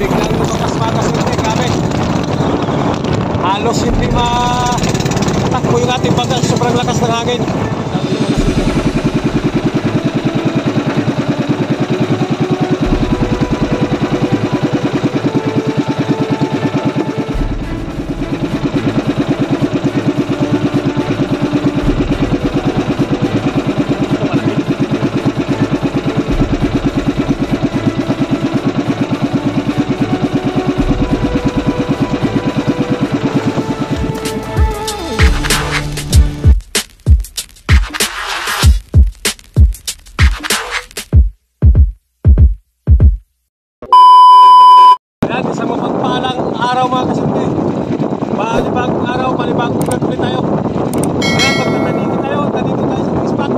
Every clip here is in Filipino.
biglang lumakas-makas yung grabe. Halos hindi matakbo yung ating bangka, sobrang lakas ng hangin. Araw mga kasunti, panibagong araw, panibagong gagawin tayo. Kaya pagtatanigin tayo, nandito tayo sa spot.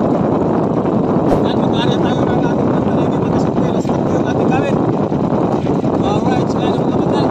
Yan, mag-area tayo ng ating pagtatanigin mga kasunti. Last time yung ating gamit. Alright, sila na mga kapatid.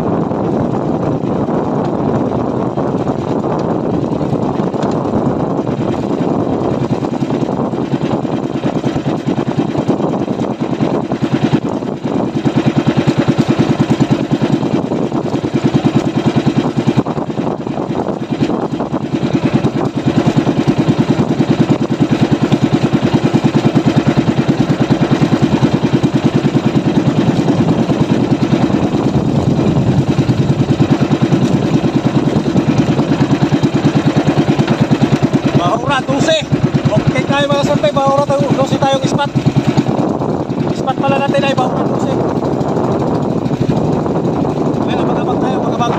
Okay tayo mga santay, bahura tayo, lusi tayong ispat. Ispat pala natin ay bahura lusi. Ayan, magabang tayo, magabang.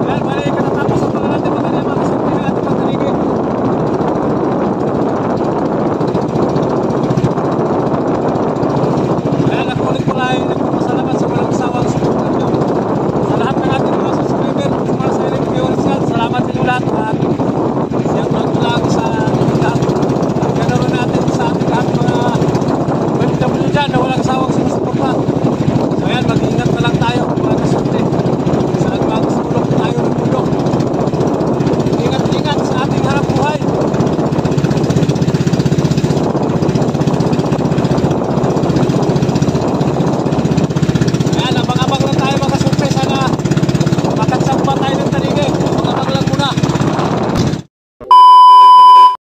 Ayan, bali katatapos ang pala natin mga santay na ating pagtaligid. Ayan, nakulit ko lang, nagpapasalamat sa walang sawang suportan nyo. Sa lahat ng ating mga subscriber, mga silent viewers yan, salamat sa inyo lahat. Siyang lang sa lahat. Ganoon natin sa ating lahat mga OFW dyan na walang sawang sinusuporta. So yan, mag-iingat na lang tayo mga kasunti. Sa mga sulok tayo ng bulok. Ingat-ingat sa ating harap buhay. Ayan, abang-abang lang tayo mga kasunti. Sana makatsang pa tayo ng tanigay. Abang-abang lang muna.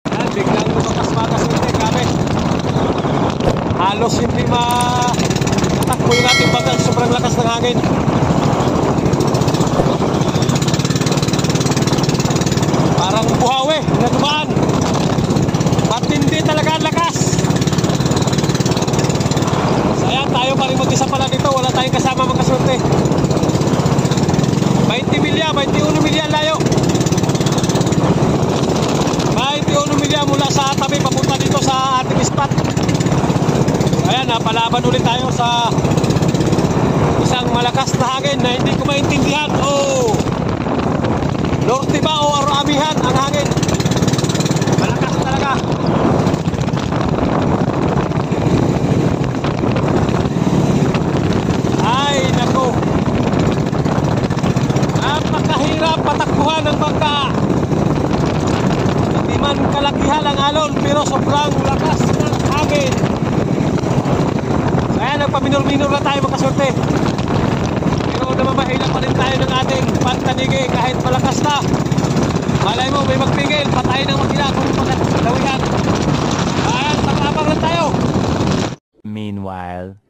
Ayan, biglang lumakas-makas yung grabe. Halos hindi matakbo yung ating bangka, sobrang lakas ng hangin. Parang buhawi na dumaan. Matindi talaga ang lakas. So ayan, tayo pa rin mag-isa pala dito, wala tayong kasama mga kasunti. 20 milya, 21 milya layo. 21 milya mula sa tabi papunta dito sa ating spot. Ayan, napalaban ulit tayo sa isang malakas na hangin na hindi ko maintindihan. Oh, norte ba o aramihan ang hangin? Malakas talaga. Ay nako, napakahirap patakbuhan ng bangka. Hindi man kalakihan ang alon pero sobrang lakas ng hangin. Ayan, nagpaminor-minor lang tayo magkasorte. Pero namamahila pa rin tayo ng ating pantanigi kahit malakas na. Malay mo, may magpigil, patayin ang makina kung pagkakalawihan. Ayan, tapabang lang tayo. Meanwhile,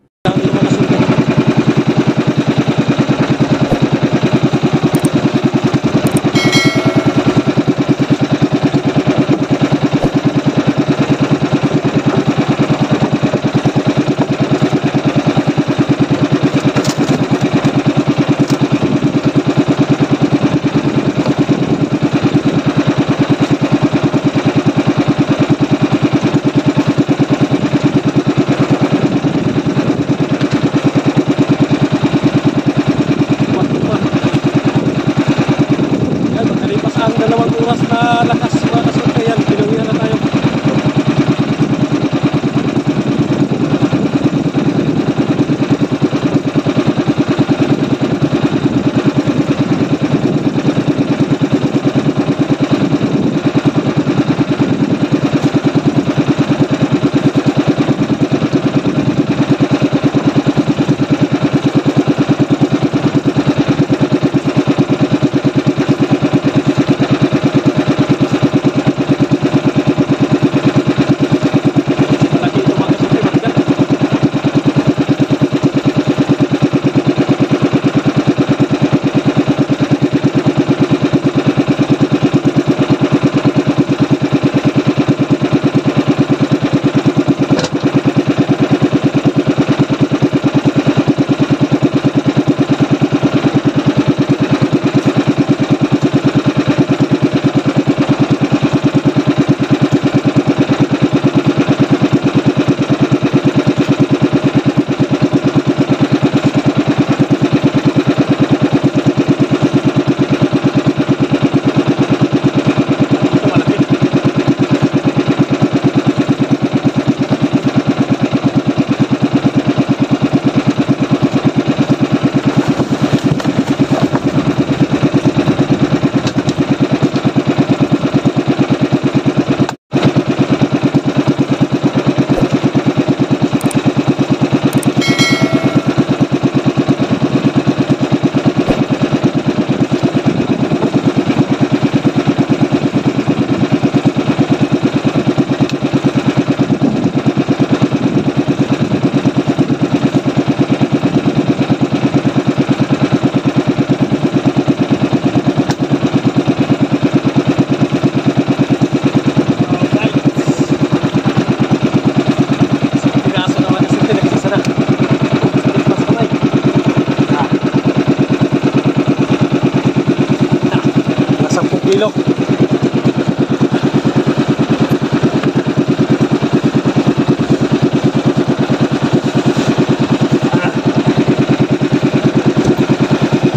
Iloilo.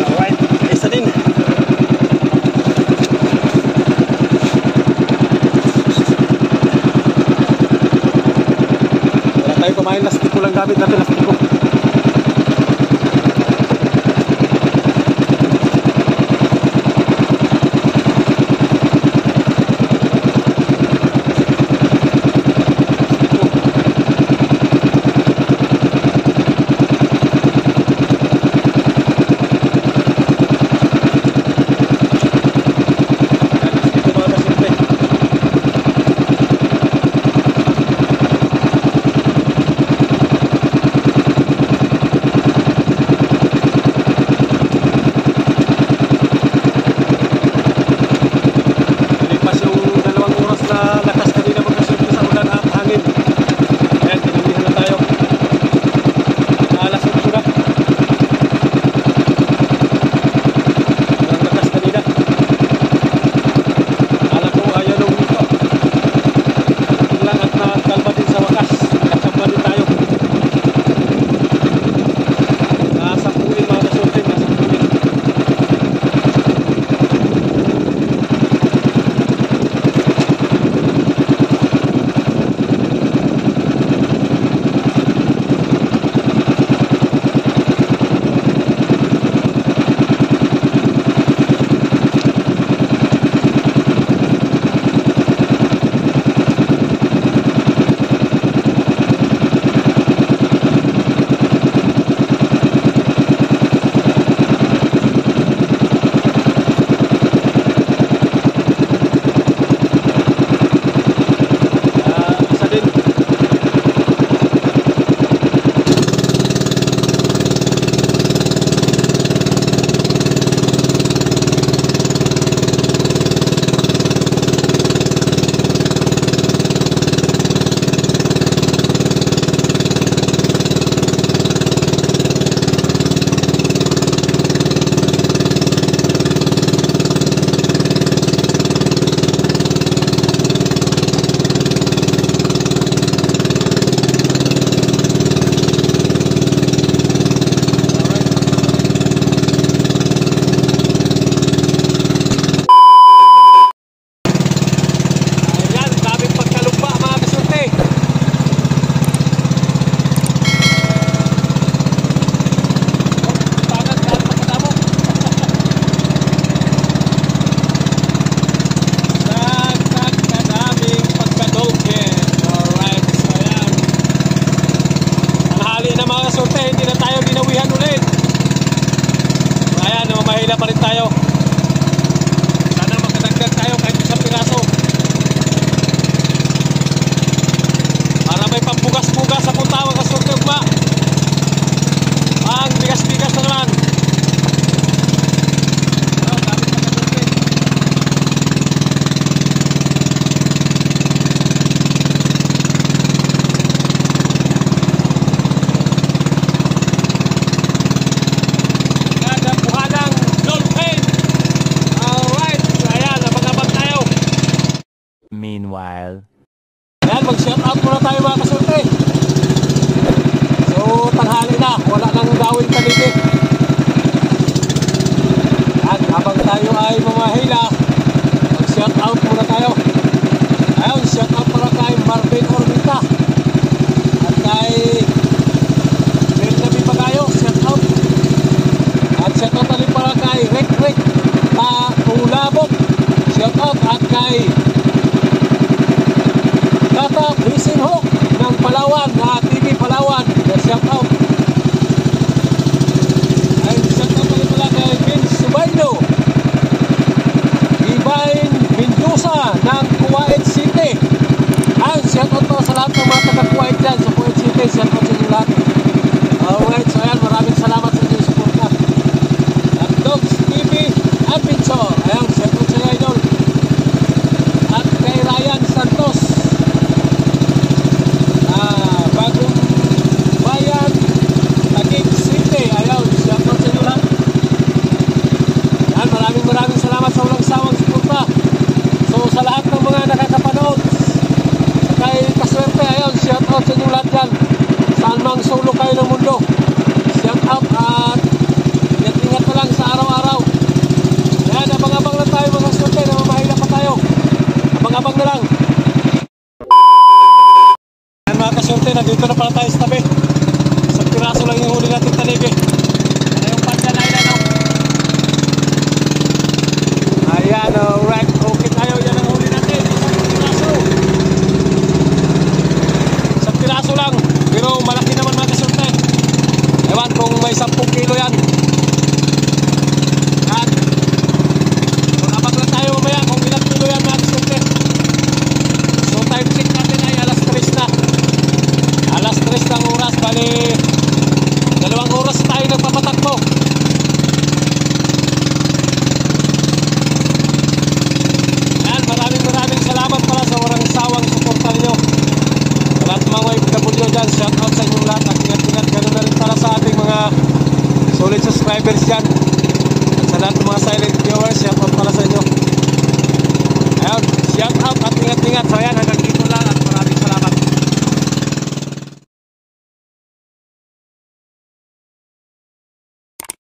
Alright, isa din. Wala tayo kumain, lastiko lang gamit natin, lastiko. tabi. Isang piraso lang yung huli natin taligi. Ano yung panda na ilan, oh. Ayan, alright. Okay tayo, yan ang huli natin. Isang piraso. Isang piraso lang. Pero malaki naman mga kasunte. Ewan kung may 10 kilo yan. Yan. Abang lang tayo mamaya kung ilang kilo yan mga kasunte. So time check natin ay alas 3 na. Alas 3 ng oras. Bali 2 oras tayo nagpapatakbo. Yan, maraming salamat pala sa walang sawang suporta ninyo. Sa lahat ng mga OFW dyan, shout out sa inyong lahat. At ingat-ingat, ganoon na rin para sa ating mga solid subscribers dyan. At sa lahat ng mga silent viewers, shout out pala sa inyo. Ayun, shout out at ingat-ingat. So ayan, hanggang